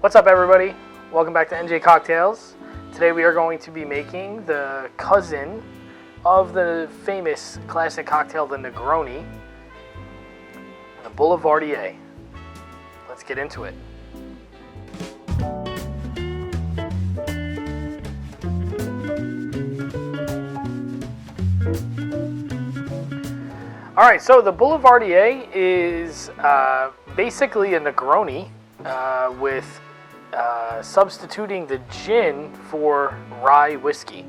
What's up, everybody? Welcome back to NJ Cocktails. Today we are going to be making the cousin of the famous classic cocktail, the Negroni, the Boulevardier. Let's get into it. Alright, so the Boulevardier is basically a Negroni with substituting the gin for rye whiskey.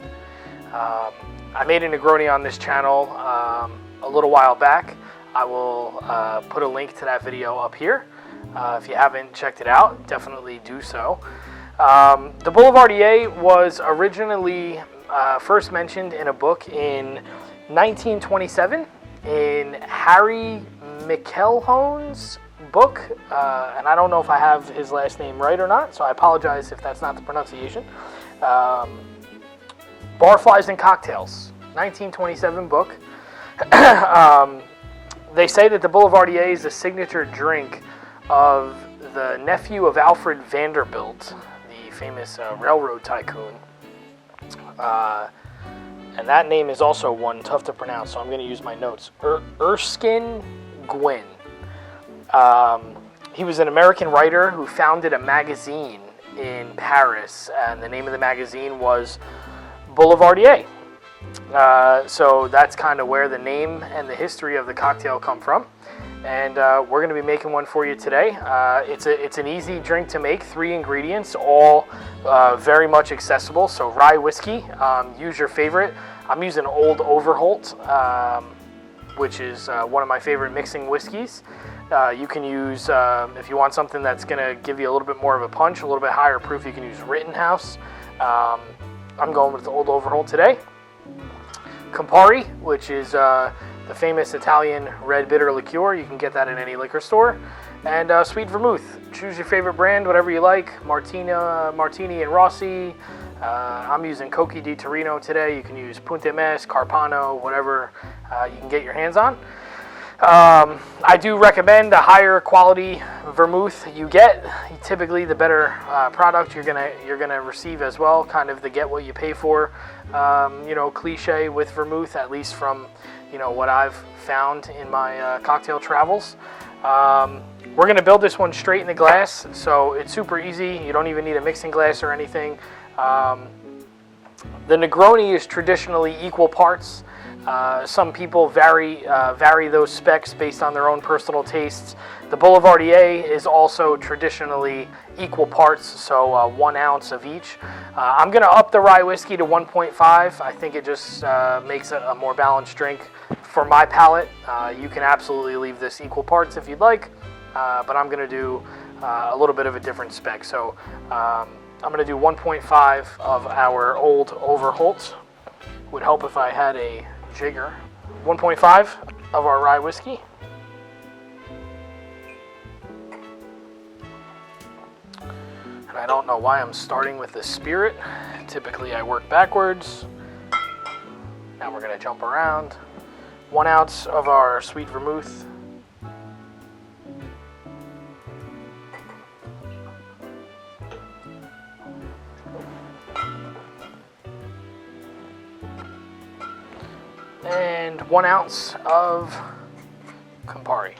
I made a Negroni on this channel a little while back. I will put a link to that video up here. If you haven't checked it out, definitely do so. The Boulevardier was originally first mentioned in a book in 1927 in Harry Michelhone's book, and I don't know if I have his last name right or not, so I apologize if that's not the pronunciation. Barflies and Cocktails, 1927 book. They say that the Boulevardier is a signature drink of the nephew of Alfred Vanderbilt, the famous railroad tycoon. And that name is also one tough to pronounce, so I'm going to use my notes. Erskine Gwynn. He was an American writer who founded a magazine in Paris, and the name of the magazine was Boulevardier. So that's kind of where the name and the history of the cocktail come from. And we're going to be making one for you today. It's an easy drink to make, 3 ingredients, all very much accessible. So rye whiskey, use your favorite. I'm using Old Overholt, which is one of my favorite mixing whiskeys. You can use, if you want something that's going to give you a little bit more of a punch, a little bit higher proof, you can use Rittenhouse. I'm going with the Old Overholt today. Campari, which is the famous Italian red bitter liqueur. You can get that in any liquor store. And Sweet Vermouth. Choose your favorite brand, whatever you like. Martini and Rossi. I'm using Cocchi di Torino today. You can use Punta Mes, Carpano, whatever you can get your hands on. I do recommend the higher quality vermouth you get. Typically, the better product you're gonna receive as well. Kind of the get what you pay for, cliche with vermouth, at least from what I've found in my cocktail travels. We're gonna build this one straight in the glass, so it's super easy. You don't even need a mixing glass or anything. The Negroni is traditionally equal parts. Some people vary those specs based on their own personal tastes. The Boulevardier is also traditionally equal parts, so 1 ounce of each. I'm going to up the rye whiskey to 1.5. I think it just makes it a more balanced drink for my palate. You can absolutely leave this equal parts if you'd like, but I'm going to do a little bit of a different spec. So I'm going to do 1.5 of our Old Overholt. Would help if I had a jigger. 1.5 of our rye whiskey. And I don't know why I'm starting with the spirit. Typically I work backwards. Now we're going to jump around. 1 ounce of our Sweet Vermouth. And 1 ounce of Campari.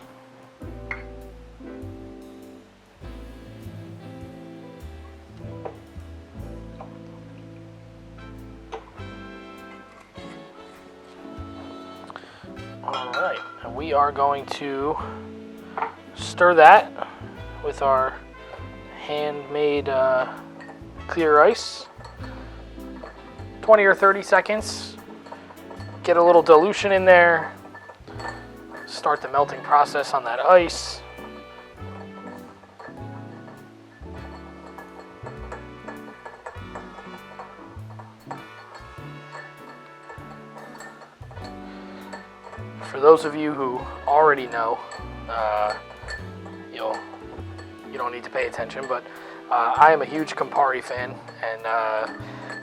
All right, and we are going to stir that with our handmade clear ice. 20 or 30 seconds. Get a little dilution in there, start the melting process on that ice. For those of you who already know, you don't need to pay attention, but I am a huge Campari fan, and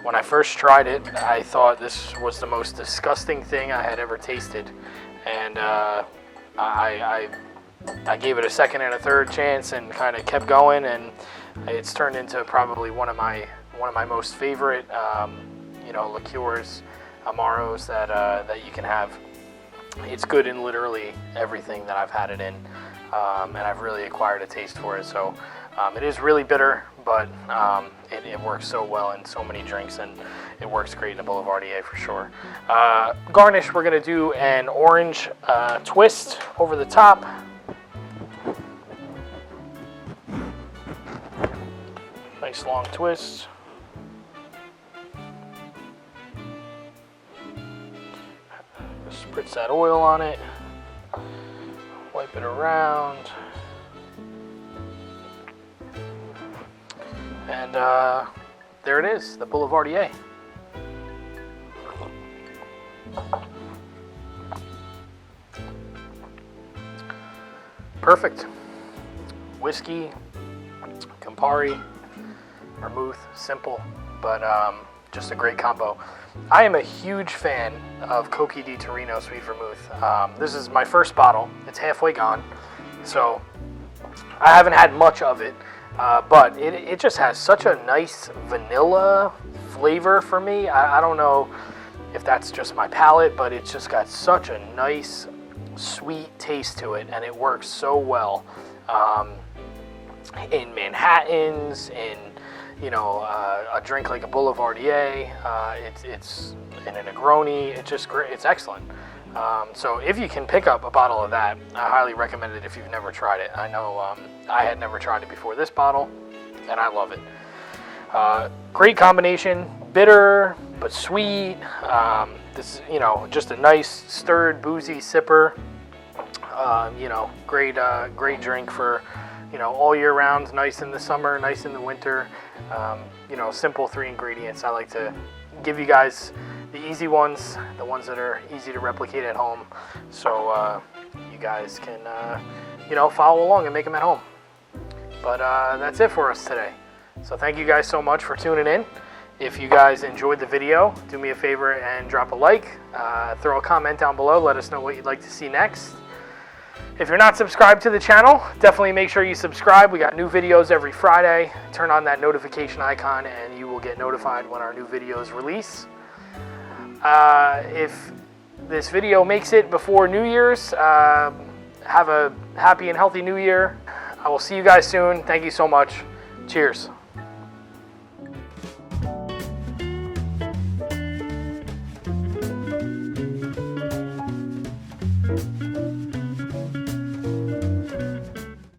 when I first tried it, I thought this was the most disgusting thing I had ever tasted, and I gave it a second and a third chance and kind of kept going, and It's turned into probably one of my most favorite, liqueurs, amaros that you can have. It's good in literally everything that I've had it in, and I've really acquired a taste for it. So it is really bitter, but it works so well in so many drinks, and it works great in a Boulevardier for sure. Garnish, we're going to do an orange twist over the top. Nice long twist. Spritz that oil on it. Wipe it around. And there it is, the Boulevardier. Perfect. Whiskey, Campari, Vermouth, simple, but just a great combo. I am a huge fan of Cocchi di Torino Sweet Vermouth. This is my first bottle. It's halfway gone, so I haven't had much of it, but it just has such a nice vanilla flavor for me. I don't know if that's just my palate, but it's just got such a nice sweet taste to it, and it works so well in Manhattans, in a drink like a Boulevardier. It's in a Negroni. It's just great. It's excellent. So if you can pick up a bottle of that, I highly recommend it if you've never tried it. I know I had never tried it before this bottle, and I love it. Great combination, bitter but sweet. This is, just a nice stirred boozy sipper. Great drink for all year round. Nice in the summer, nice in the winter. Simple 3 ingredients. I like to give you guys the easy ones, the ones that are easy to replicate at home, so you guys can follow along and make them at home. But that's it for us today. So thank you guys so much for tuning in. If you guys enjoyed the video, do me a favor and drop a like. Throw a comment down below. Let us know what you'd like to see next. If you're not subscribed to the channel, definitely make sure you subscribe. We got new videos every Friday. Turn on that notification icon and you will get notified when our new videos release. If this video makes it before New Year's, have a happy and healthy New Year. I will see you guys soon. Thank you so much. Cheers.